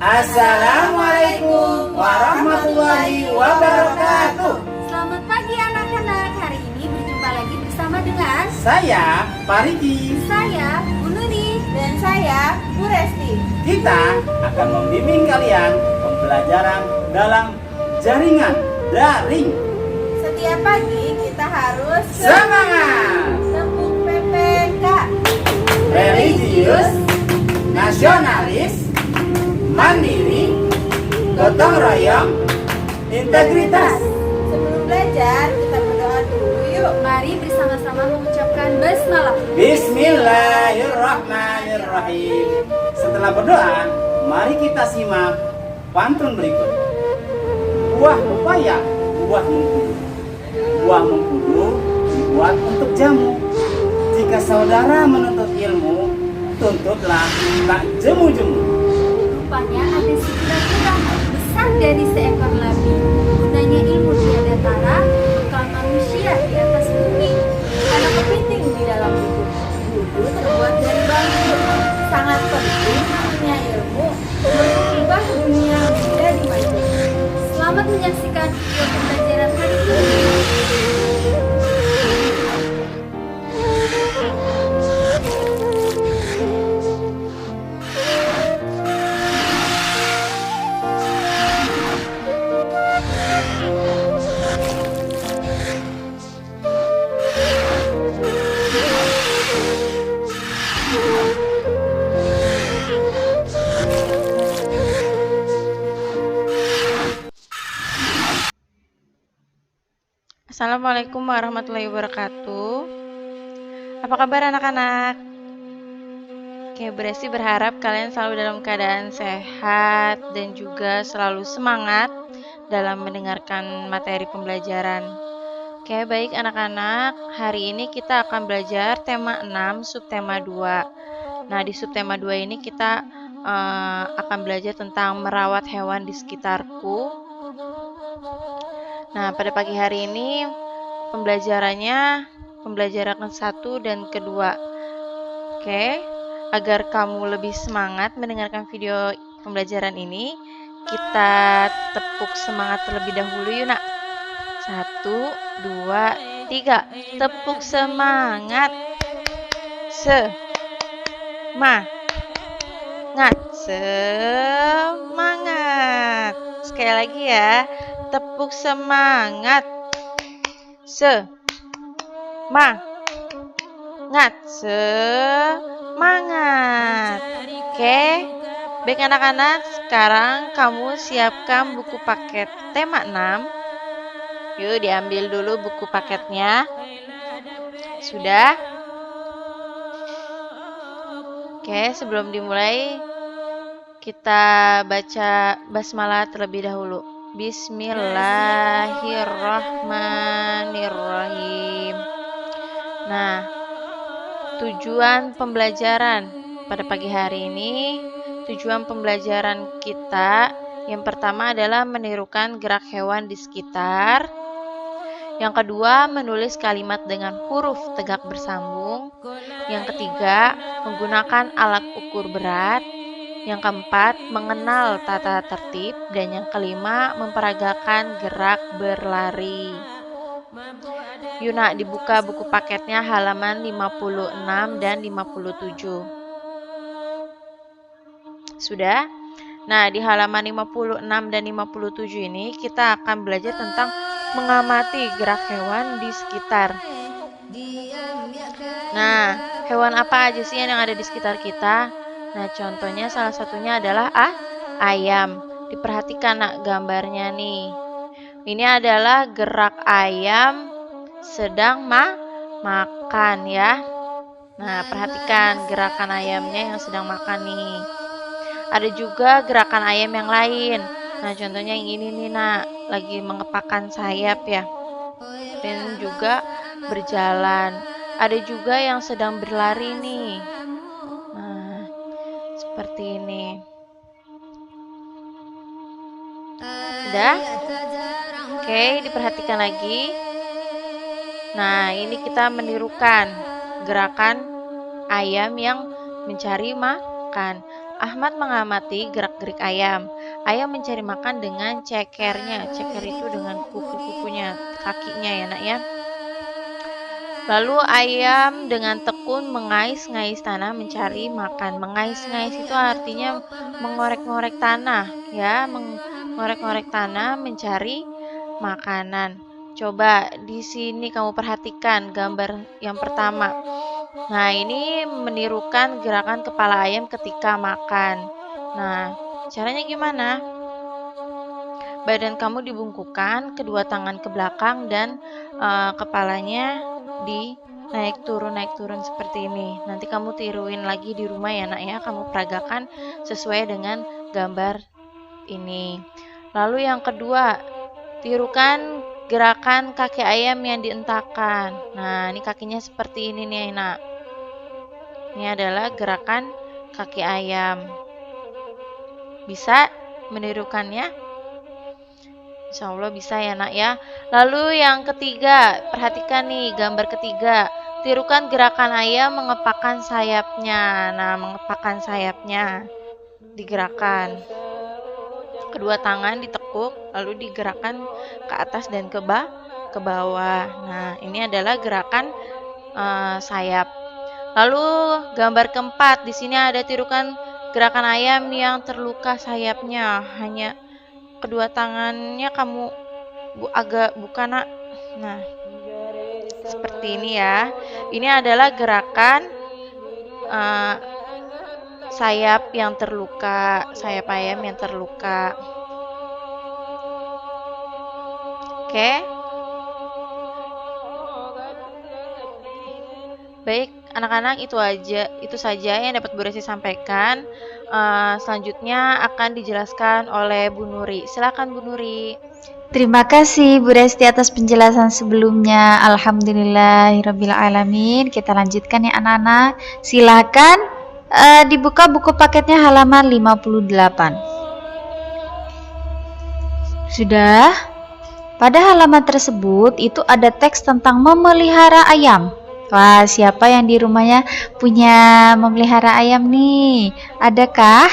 Assalamualaikum warahmatullahi wabarakatuh. Selamat pagi anak-anak. Hari ini berjumpa lagi bersama dengan Saya Parigi. saya Bu Nuni Dan saya Bu Resti. Kita akan membimbing kalian pembelajaran dalam jaringan daring. Setiap pagi kita harus Semangat! tepuk PPK. Religius, nasionalis, mandiri, gotong royong, integritas. Sebelum belajar kita berdoa dulu yuk. Mari bersama-sama mengucapkan basmalah. Bismillahirrahmanirrahim. Setelah berdoa, mari kita simak pantun berikut. Buah pepaya, buah mengkudu. Buah mengkudu dibuat untuk jamu. Jika saudara menuntut ilmu, tuntutlah tak jemu-jemu. Rupanya ada sekitar kurang besar dari seekor labi. Gunanya ilmu tiada tara, bekal manusia di atas bumi. Ada kepiting di dalam buku. Buku terbuat dari bambu. Sangat penting punya ilmu untuk mengubah dunia benda di maju. Selamat menyaksikan video pembelajaran hari ini. Assalamualaikum warahmatullahi wabarakatuh. Apa kabar anak-anak? Oke, Beresti berharap kalian selalu dalam keadaan sehat dan juga selalu semangat dalam mendengarkan materi pembelajaran. Oke, baik anak-anak, hari ini kita akan belajar tema 6, subtema 2. Nah, di subtema 2 ini kita akan belajar tentang merawat hewan di sekitarku. Nah, pada pagi hari ini pembelajaran satu dan kedua. Oke, agar kamu lebih semangat mendengarkan video pembelajaran ini, kita tepuk semangat terlebih dahulu yuk nak. 1, 2, 3. Tepuk semangat. Semangat. Semangat. Sekali lagi ya. Tepuk semangat. Semangat. Semangat. Oke. Baik anak-anak, sekarang kamu siapkan buku paket tema 6. Yuk diambil dulu buku paketnya. Sudah? Oke, sebelum dimulai kita baca basmalah terlebih dahulu. Bismillahirrahmanirrahim. Nah, tujuan pembelajaran pada pagi hari ini, tujuan pembelajaran kita yang pertama adalah menirukan gerak hewan di sekitar. Yang kedua, menulis kalimat dengan huruf tegak bersambung. Yang ketiga, menggunakan alat ukur berat. Yang keempat, mengenal tata tertib. Dan yang kelima, memperagakan gerak berlari. Yuk nak, dibuka buku paketnya halaman 56 dan 57. Sudah? Nah, di halaman 56 dan 57 ini kita akan belajar tentang mengamati gerak hewan di sekitar. Nah, hewan apa aja sih yang ada di sekitar kita? Nah, contohnya salah satunya adalah ayam. Diperhatikan nak gambarnya nih. Ini adalah gerak ayam sedang makan ya. Nah, perhatikan gerakan ayamnya yang sedang makan nih. Ada juga gerakan ayam yang lain. Nah, contohnya yang ini nih nak, lagi mengepakkan sayap ya. Dan juga berjalan. Ada juga yang sedang berlari nih. Nah, seperti ini. Udah? Oke, diperhatikan lagi. Nah, ini kita menirukan gerakan ayam yang mencari makan. Ahmad mengamati gerak-gerik ayam. Ayam mencari makan dengan cekernya. Ceker itu dengan kuku-kukunya, kakinya ya nak ya. Lalu ayam dengan tekun mengais-ngais tanah mencari makan. Mengais-ngais itu artinya mengorek-ngorek tanah, ya, mengorek-ngorek tanah mencari makanan. Coba di sini kamu perhatikan gambar yang pertama. Nah, ini menirukan gerakan kepala ayam ketika makan. Nah, caranya gimana? Badan kamu dibungkukkan, kedua tangan ke belakang dan kepalanya di naik turun seperti ini. Nanti kamu tiruin lagi di rumah ya nak ya, kamu peragakan sesuai dengan gambar ini. Lalu yang kedua, tirukan gerakan kaki ayam yang dientakkan. Nah, ini kakinya seperti ini nih nak. Ini adalah gerakan kaki ayam. Bisa menirukannya? Insya Allah bisa ya nak ya. Lalu yang ketiga, perhatikan nih gambar ketiga. Tirukan gerakan ayam mengepakkan sayapnya. Nah, mengepakkan sayapnya digerakkan. Kedua tangan ditekuk, lalu digerakkan ke atas dan ke bawah. Nah, ini adalah gerakan sayap. Lalu gambar keempat, di sini ada tirukan gerakan ayam yang terluka sayapnya. Hanya kedua tangannya kamu agak buka nak. Nah, seperti ini ya. Ini adalah gerakan sayap yang terluka, sayap ayam yang terluka. Oke. Baik, anak-anak, itu saja yang dapat Bu Resi sampaikan. Selanjutnya akan dijelaskan oleh Bu Nuri. Silakan Bu Nuri. Terima kasih Bu Resti atas penjelasan sebelumnya. Alhamdulillahirrabbilalamin. Kita lanjutkan ya anak-anak. Silakan dibuka buku paketnya halaman 58. Sudah? Pada halaman tersebut itu ada teks tentang memelihara ayam. Wah, siapa yang di rumahnya punya memelihara ayam nih? Adakah?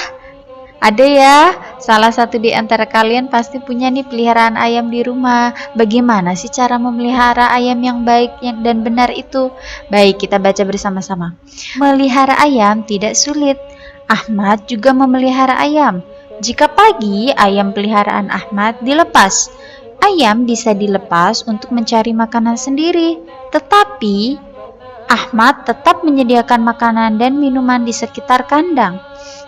Ada ya, salah satu di antara kalian pasti punya nih peliharaan ayam di rumah. Bagaimana sih cara memelihara ayam yang baik dan benar itu? Baik, kita baca bersama-sama. Melihara ayam tidak sulit. Ahmad juga memelihara ayam. Jika pagi ayam peliharaan Ahmad dilepas, ayam bisa dilepas untuk mencari makanan sendiri. Tetapi Ahmad tetap menyediakan makanan dan minuman di sekitar kandang.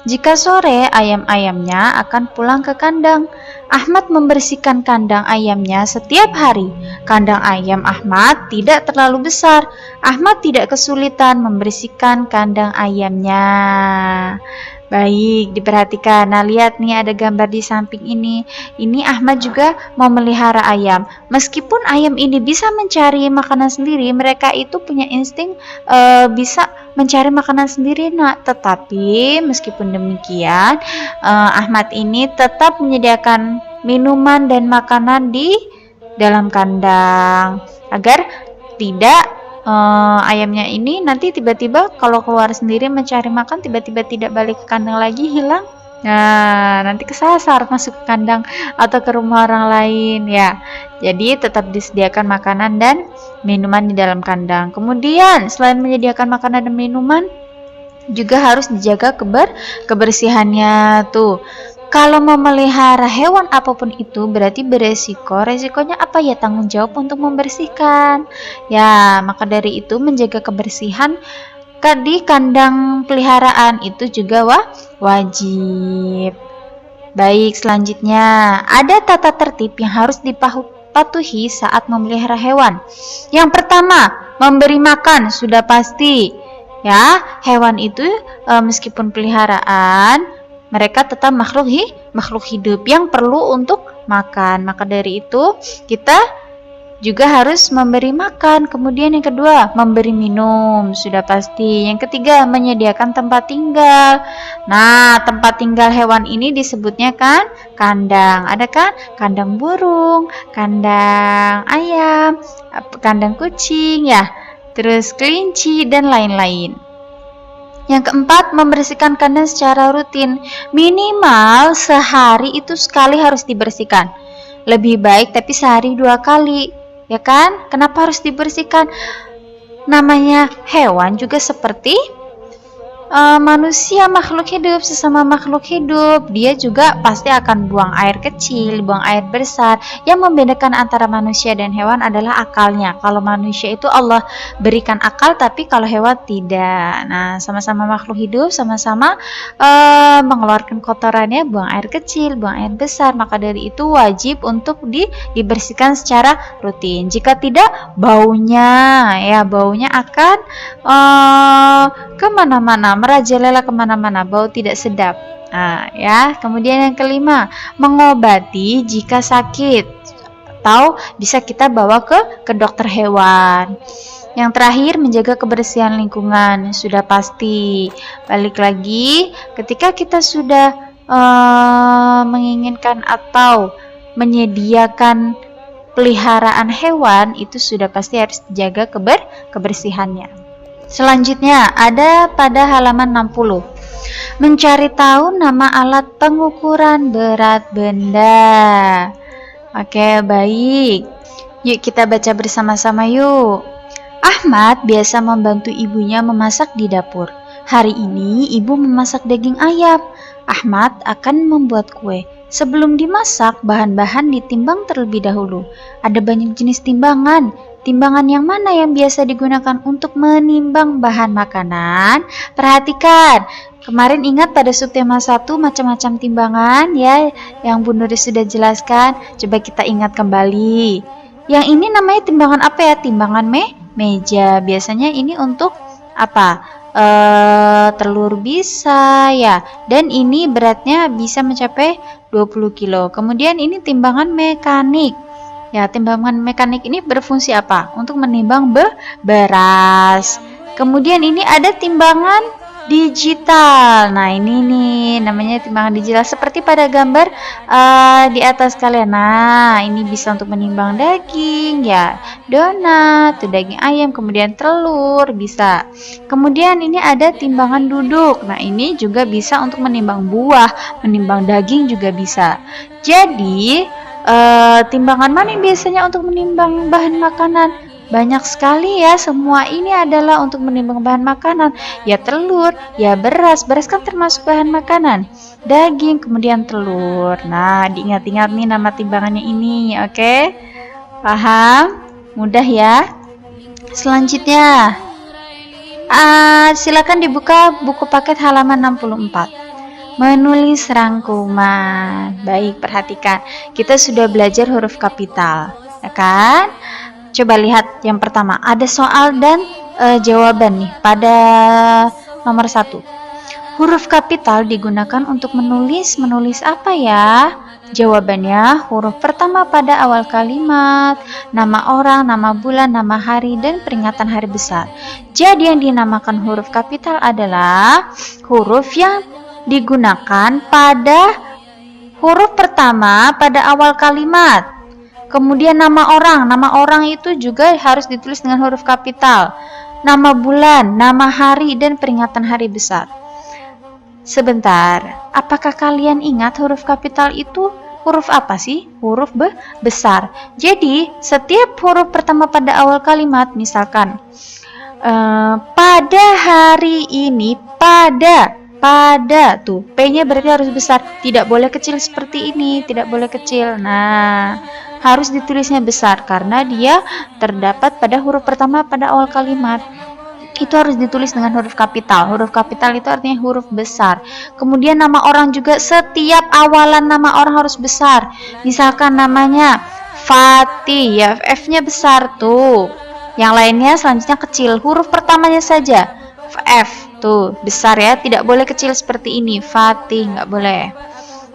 Jika sore, ayam-ayamnya akan pulang ke kandang. Ahmad membersihkan kandang ayamnya setiap hari. Kandang ayam Ahmad tidak terlalu besar. Ahmad tidak kesulitan membersihkan kandang ayamnya. Baik, diperhatikan. Nah, lihat nih ada gambar di samping ini. Ini Ahmad juga memelihara ayam. Meskipun ayam ini bisa mencari makanan sendiri, mereka itu punya insting bisa mencari makanan sendiri, nak. Tetapi meskipun demikian, Ahmad ini tetap menyediakan minuman dan makanan di dalam kandang agar tidak ayamnya ini nanti tiba-tiba kalau keluar sendiri mencari makan, tiba-tiba tidak balik ke kandang lagi, hilang. Nah, nanti kesasar masuk ke kandang atau ke rumah orang lain ya. Jadi tetap disediakan makanan dan minuman di dalam kandang. Kemudian selain menyediakan makanan dan minuman, juga harus dijaga kebersihannya tuh. Kalau memelihara hewan apapun itu berarti beresiko. Resikonya apa ya? Tanggung jawab untuk membersihkan. Ya, maka dari itu menjaga kebersihan di kandang peliharaan itu juga wajib. Baik, selanjutnya ada tata tertib yang harus dipatuhi saat memelihara hewan. Yang pertama, memberi makan sudah pasti. Ya, hewan itu meskipun peliharaan, mereka tetap makhluk hidup yang perlu untuk makan. Maka dari itu kita juga harus memberi makan. Kemudian yang kedua, memberi minum sudah pasti. Yang ketiga, menyediakan tempat tinggal. Nah, tempat tinggal hewan ini disebutnya kan kandang. Ada kan kandang burung, kandang ayam, kandang kucing ya, terus kelinci dan lain-lain. Yang keempat, membersihkan kandang secara rutin. Minimal sehari itu sekali harus dibersihkan. Lebih baik tapi sehari 2 kali, ya kan? Kenapa harus dibersihkan? Namanya hewan juga seperti manusia, makhluk hidup, sesama makhluk hidup, dia juga pasti akan buang air kecil, buang air besar. Yang membedakan antara manusia dan hewan adalah akalnya. Kalau manusia itu Allah berikan akal, tapi kalau hewan tidak. Nah, sama-sama makhluk hidup, sama-sama mengeluarkan kotorannya, buang air kecil, buang air besar. Maka dari itu wajib untuk dibersihkan secara rutin. Jika tidak, baunya akan kemana-mana, merajalela kemana-mana, bau tidak sedap. Nah, ya. Kemudian yang kelima, mengobati jika sakit, atau bisa kita bawa ke dokter hewan. Yang terakhir, menjaga kebersihan lingkungan. Sudah pasti. Balik lagi, ketika kita sudah menginginkan atau menyediakan peliharaan hewan, itu sudah pasti harus dijaga kebersihannya. Selanjutnya ada pada halaman 60. Mencari tahu nama alat pengukuran berat benda. Oke, baik. Yuk kita baca bersama-sama yuk. Ahmad biasa membantu ibunya memasak di dapur. Hari ini ibu memasak daging ayam. Ahmad akan membuat kue. Sebelum dimasak, bahan-bahan ditimbang terlebih dahulu. Ada banyak jenis timbangan. Timbangan yang mana yang biasa digunakan untuk menimbang bahan makanan? Perhatikan, kemarin ingat pada subtema 1 macam-macam timbangan ya, yang Bu Nuri sudah jelaskan. Coba kita ingat kembali. Yang ini namanya timbangan apa ya? Timbangan meja. Biasanya ini untuk apa? Telur bisa ya. Dan ini beratnya bisa mencapai 20 kilo. Kemudian ini timbangan mekanik. Ya, timbangan mekanik ini berfungsi apa? Untuk menimbang beras. Kemudian ini ada timbangan digital. Nah, ini nih namanya timbangan digital seperti pada gambar di atas kalian. Nah, ini bisa untuk menimbang daging ya, donat, daging ayam, kemudian telur bisa. Kemudian ini ada timbangan duduk. Nah, ini juga bisa untuk menimbang buah, menimbang daging juga bisa. Jadi timbangan mana yang biasanya untuk menimbang bahan makanan? Banyak sekali ya, semua ini adalah untuk menimbang bahan makanan. Ya telur, ya beras kan termasuk bahan makanan. Daging, kemudian telur. Nah, diingat-ingat nih nama timbangannya ini, oke? Paham? Mudah ya? Selanjutnya, silakan dibuka buku paket halaman 64. Menulis rangkuman. Baik, perhatikan. Kita sudah belajar huruf kapital, ya kan? Coba lihat yang pertama. Ada soal dan jawaban nih pada nomor 1. Huruf kapital digunakan untuk menulis apa ya? Jawabannya huruf pertama pada awal kalimat, nama orang, nama bulan, nama hari, dan peringatan hari besar. Jadi yang dinamakan huruf kapital adalah huruf yang digunakan pada huruf pertama pada awal kalimat. Kemudian nama orang itu juga harus ditulis dengan huruf kapital. Nama bulan, nama hari, dan peringatan hari besar. Sebentar, apakah kalian ingat huruf kapital itu huruf apa sih? Huruf besar. Jadi setiap huruf pertama pada awal kalimat, misalkan pada hari ini, pada tuh P-nya berarti harus besar, tidak boleh kecil seperti ini, tidak boleh kecil. Nah, harus ditulisnya besar karena dia terdapat pada huruf pertama pada awal kalimat. Itu harus ditulis dengan huruf kapital. Huruf kapital itu artinya huruf besar. Kemudian nama orang juga, setiap awalan nama orang harus besar. Misalkan namanya Fatih, ya F-nya besar tuh. Yang lainnya selanjutnya kecil, huruf pertamanya saja F tuh besar ya, tidak boleh kecil seperti ini. Fatih nggak boleh.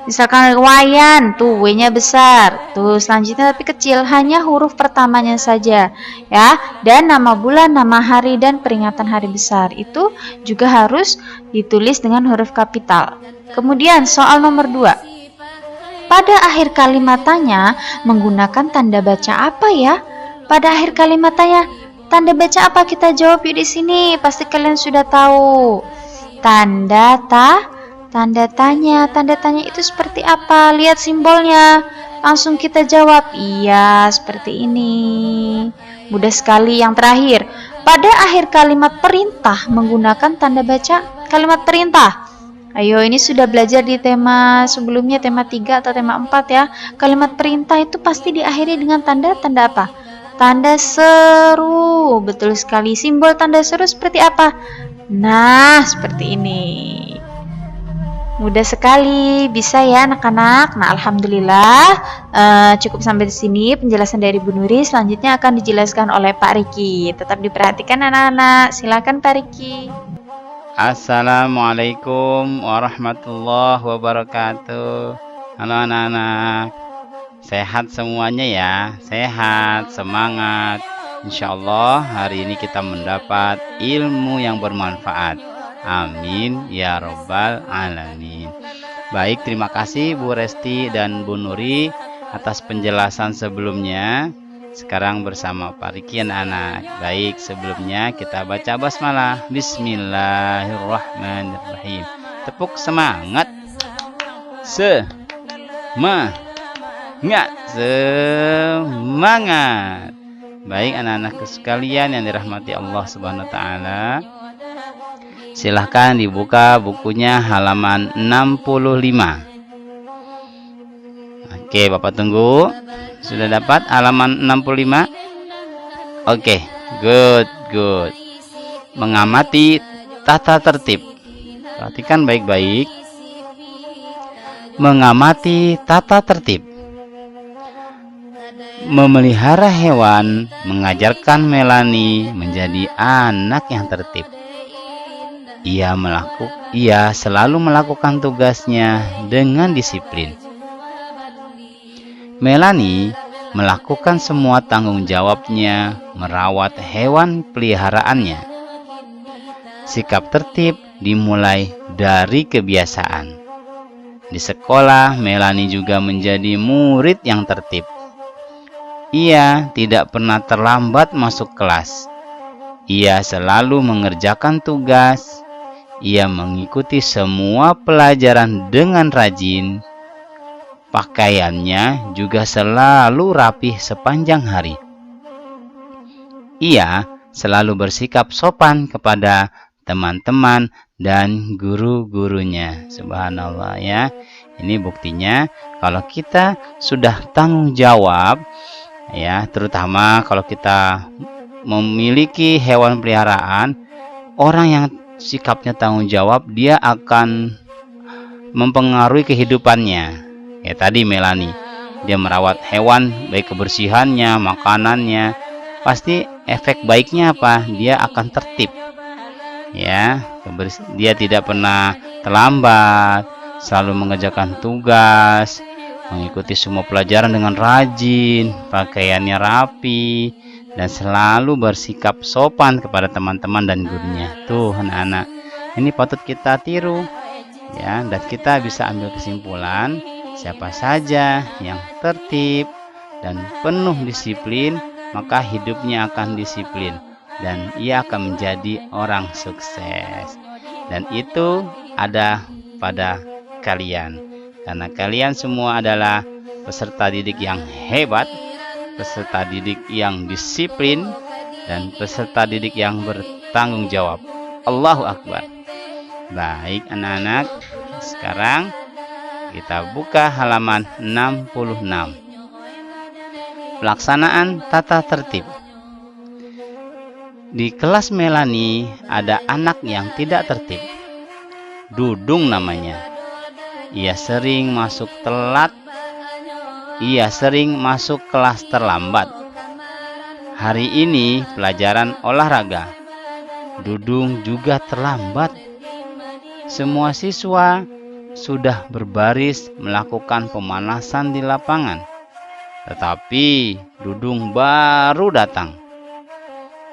Misalkan Wayan tuh W-nya besar tuh, selanjutnya tapi kecil, hanya huruf pertamanya saja ya. Dan nama bulan, nama hari, dan peringatan hari besar itu juga harus ditulis dengan huruf kapital. Kemudian soal nomor 2. Pada akhir kalimat tanya menggunakan tanda baca apa ya? Pada akhir kalimat tanya tanda baca apa? Kita jawab yuk di sini. Pasti kalian sudah tahu. Tanda tanya. Tanda tanya itu seperti apa? Lihat simbolnya. Langsung kita jawab, iya, seperti ini. Mudah sekali. Yang terakhir, pada akhir kalimat perintah menggunakan tanda baca kalimat perintah. Ayo, ini sudah belajar di tema sebelumnya, tema 3 atau tema 4 ya. Kalimat perintah itu pasti diakhiri dengan tanda apa? Tanda seru. Betul sekali. Simbol tanda seru seperti apa? Nah, seperti ini. Mudah sekali, bisa ya anak-anak. Nah, alhamdulillah cukup sampai di sini penjelasan dari Bu Nuri. Selanjutnya akan dijelaskan oleh Pak Riki. Tetap diperhatikan anak-anak. Silakan Pak Riki. Assalamualaikum warahmatullahi wabarakatuh. Halo anak-anak, sehat semuanya ya, sehat, semangat. Insya Allah hari ini kita mendapat ilmu yang bermanfaat. Amin ya robbal alamin. Baik, terima kasih Bu Resti dan Bu Nuri atas penjelasan sebelumnya. Sekarang bersama Pak Riki anak-anak. Baik, sebelumnya kita baca basmalah. Bismillahirrahmanirrahim. Tepuk semangat. Semangat. Baik anak-anak sekalian yang dirahmati Allah Subhanahu wa taala. Silahkan dibuka bukunya halaman 65. Oke, Bapak tunggu. Sudah dapat halaman 65? Oke, good. Mengamati tata tertib. Perhatikan baik-baik. Mengamati tata tertib. Memelihara hewan mengajarkan Melanie menjadi anak yang tertib. Ia selalu melakukan tugasnya dengan disiplin. Melanie melakukan semua tanggung jawabnya merawat hewan peliharaannya. Sikap tertib dimulai dari kebiasaan. Di sekolah, Melanie juga menjadi murid yang tertib. Ia tidak pernah terlambat masuk kelas. Ia selalu mengerjakan tugas. Ia mengikuti semua pelajaran dengan rajin. Pakaiannya juga selalu rapih sepanjang hari. Ia selalu bersikap sopan kepada teman-teman dan guru-gurunya. Subhanallah ya. Ini buktinya kalau kita sudah tanggung jawab ya, terutama kalau kita memiliki hewan peliharaan, orang yang sikapnya tanggung jawab, dia akan mempengaruhi kehidupannya. Ya tadi Melanie, dia merawat hewan, baik kebersihannya, makanannya, pasti efek baiknya apa? Dia akan tertib. Ya, dia tidak pernah terlambat, selalu mengerjakan tugas, mengikuti semua pelajaran dengan rajin, pakaiannya rapi, dan selalu bersikap sopan kepada teman-teman dan gurunya. Tuh anak-anak, ini patut kita tiru ya, dan kita bisa ambil kesimpulan, siapa saja yang tertib dan penuh disiplin, maka hidupnya akan disiplin dan ia akan menjadi orang sukses. Dan itu ada pada kalian, karena kalian semua adalah peserta didik yang hebat, peserta didik yang disiplin, dan peserta didik yang bertanggung jawab. Allahu Akbar. Baik anak-anak, sekarang kita buka halaman 66. Pelaksanaan tata tertib. Di kelas Melanie ada anak yang tidak tertib. Dudung namanya. Ia sering masuk telat. Ia sering masuk kelas terlambat. Hari ini pelajaran olahraga. Dudung juga terlambat. Semua siswa sudah berbaris melakukan pemanasan di lapangan. Tetapi Dudung baru datang.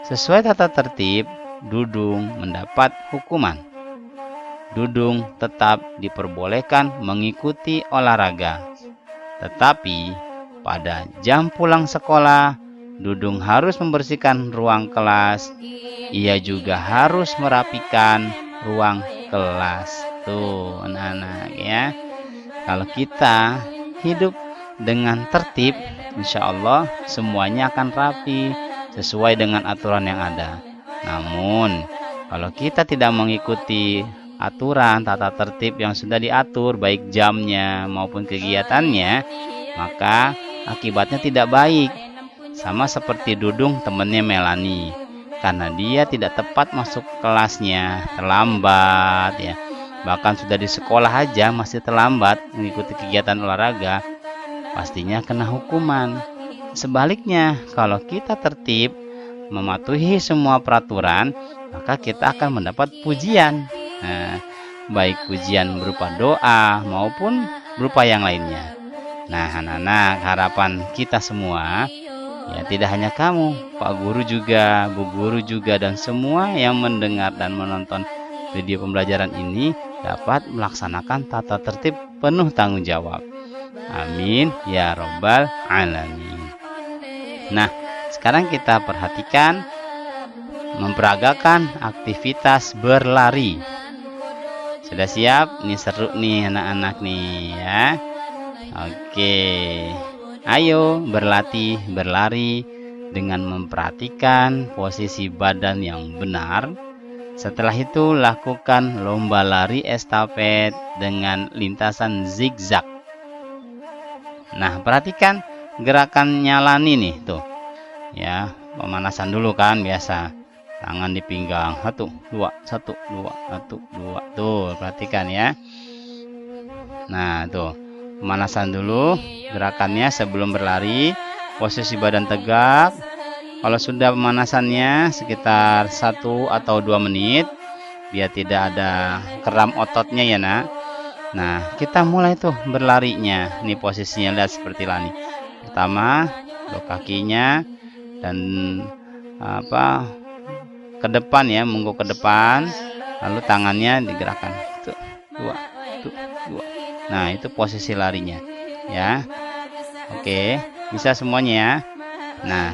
Sesuai tata tertib, Dudung mendapat hukuman. Dudung tetap diperbolehkan mengikuti olahraga. Tetapi pada jam pulang sekolah, Dudung harus membersihkan ruang kelas. Ia juga harus merapikan ruang kelas. Tuh anak-anak ya, kalau kita hidup dengan tertib, insya Allah semuanya akan rapi sesuai dengan aturan yang ada. Namun kalau kita tidak mengikuti aturan tata tertib yang sudah diatur, baik jamnya maupun kegiatannya, maka akibatnya tidak baik. Sama seperti Dudung temannya Melani, karena dia tidak tepat masuk kelasnya, terlambat ya. Bahkan sudah di sekolah aja masih terlambat mengikuti kegiatan olahraga, pastinya kena hukuman. Sebaliknya, kalau kita tertib, mematuhi semua peraturan, maka kita akan mendapat pujian. Nah, baik pujian berupa doa maupun berupa yang lainnya. Nah, anak-anak, harapan kita semua, ya tidak hanya kamu, Pak Guru juga, Bu Guru juga, dan semua yang mendengar dan menonton video pembelajaran ini dapat melaksanakan tata tertib penuh tanggung jawab. Amin ya robbal alamin. Nah, sekarang kita perhatikan memperagakan aktivitas berlari. Sudah siap? Ini seru nih anak-anak nih ya. Oke. Ayo berlatih berlari dengan memperhatikan posisi badan yang benar. Setelah itu lakukan lomba lari estafet dengan lintasan zigzag. Nah, perhatikan gerakan nyalani nih tuh. Ya, pemanasan dulu kan biasa. Tangan di pinggang. 1 2 1 2 1 2. Tuh, perhatikan ya. Nah, tuh. Pemanasan dulu gerakannya sebelum berlari. Posisi badan tegak. Kalau sudah pemanasannya sekitar 1 atau 2 menit, biar tidak ada kram ototnya ya nak. Nah, kita mulai tuh berlarinya. Nih posisinya lihat seperti lani. Pertama, kedua kakinya dan ke depan ya, menggok ke depan, lalu tangannya digerakkan. Tuh, 2. Nah, itu posisi larinya ya. Oke, bisa semuanya ya. Nah,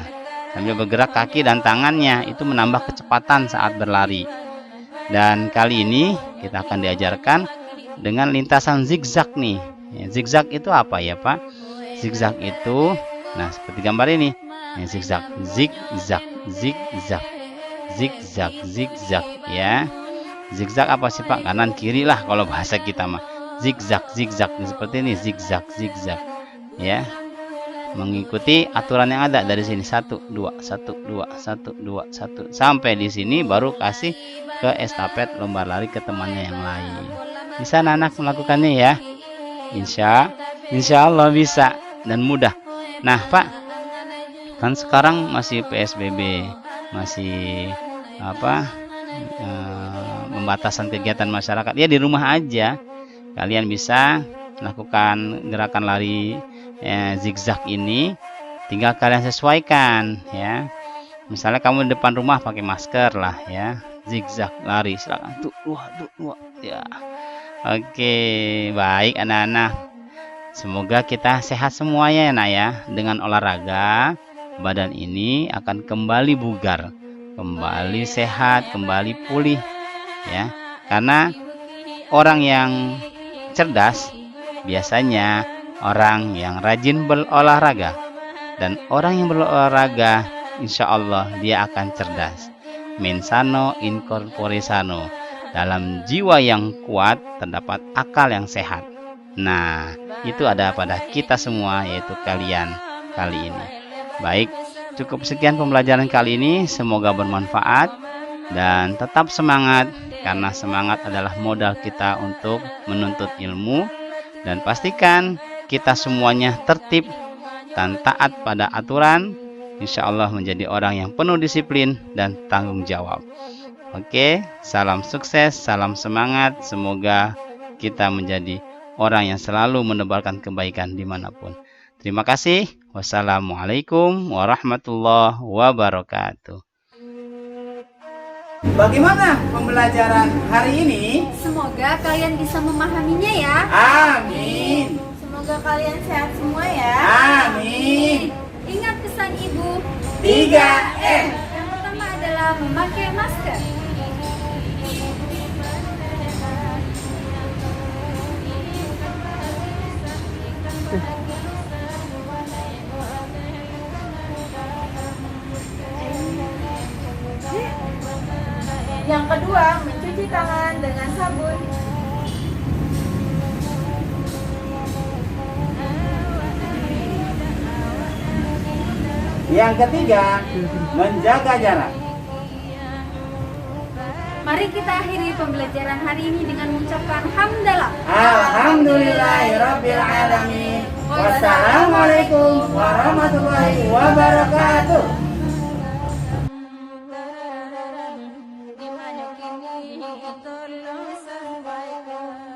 sambil bergerak kaki dan tangannya itu menambah kecepatan saat berlari. Dan kali ini kita akan diajarkan dengan lintasan zigzag nih. Ya, zigzag itu apa ya Pak? Zigzag itu, nah seperti gambar ini. Ya, zigzag, zigzag, zigzag, zigzag, zigzag ya. Zigzag apa sih Pak? Kanan kiri lah kalau bahasa kita mah. Zigzag, zigzag seperti ini, zigzag, zigzag ya. Mengikuti aturan yang ada dari sini 1 2 1 2 1 2 1 sampai di sini baru kasih ke estafet lomba lari ke temannya yang lain. Bisa anak melakukannya ya? Insya Allah bisa dan mudah. Nah Pak, kan sekarang masih PSBB, masih pembatasan kegiatan masyarakat. Ya di rumah aja kalian bisa lakukan gerakan lari zigzag ini, tinggal kalian sesuaikan ya. Misalnya kamu di depan rumah pakai masker lah ya, zigzag lari silakan tuh dua ya. Oke, baik anak-anak, semoga kita sehat semuanya ya nak ya. Dengan olahraga badan ini akan kembali bugar, kembali sehat, kembali pulih ya. Karena orang yang cerdas biasanya orang yang rajin berolahraga, dan orang yang berolahraga insya Allah dia akan cerdas. Mensano in corpore sano, dalam jiwa yang kuat terdapat akal yang sehat. Nah, itu ada pada kita semua, yaitu kalian kali ini. Baik, cukup sekian pembelajaran kali ini, semoga bermanfaat dan tetap semangat, karena semangat adalah modal kita untuk menuntut ilmu. Dan pastikan kita semuanya tertib dan taat pada aturan, insya Allah menjadi orang yang penuh disiplin dan tanggung jawab. Oke, salam sukses, salam semangat. Semoga kita menjadi orang yang selalu menebarkan kebaikan dimanapun. Terima kasih. Wassalamualaikum warahmatullahi wabarakatuh. Bagaimana pembelajaran hari ini? Semoga kalian bisa memahaminya ya. Amin. Semoga kalian sehat semua ya. Amin. Ingat pesan ibu. 3M. Yang pertama adalah memakai masker. Yang kedua, mencuci tangan dengan sabun. Yang ketiga, menjaga jarak. Mari kita akhiri pembelajaran hari ini dengan mengucapkan hamdalah. Alhamdulillahirabbil alamin. Wassalamualaikum warahmatullahi wabarakatuh.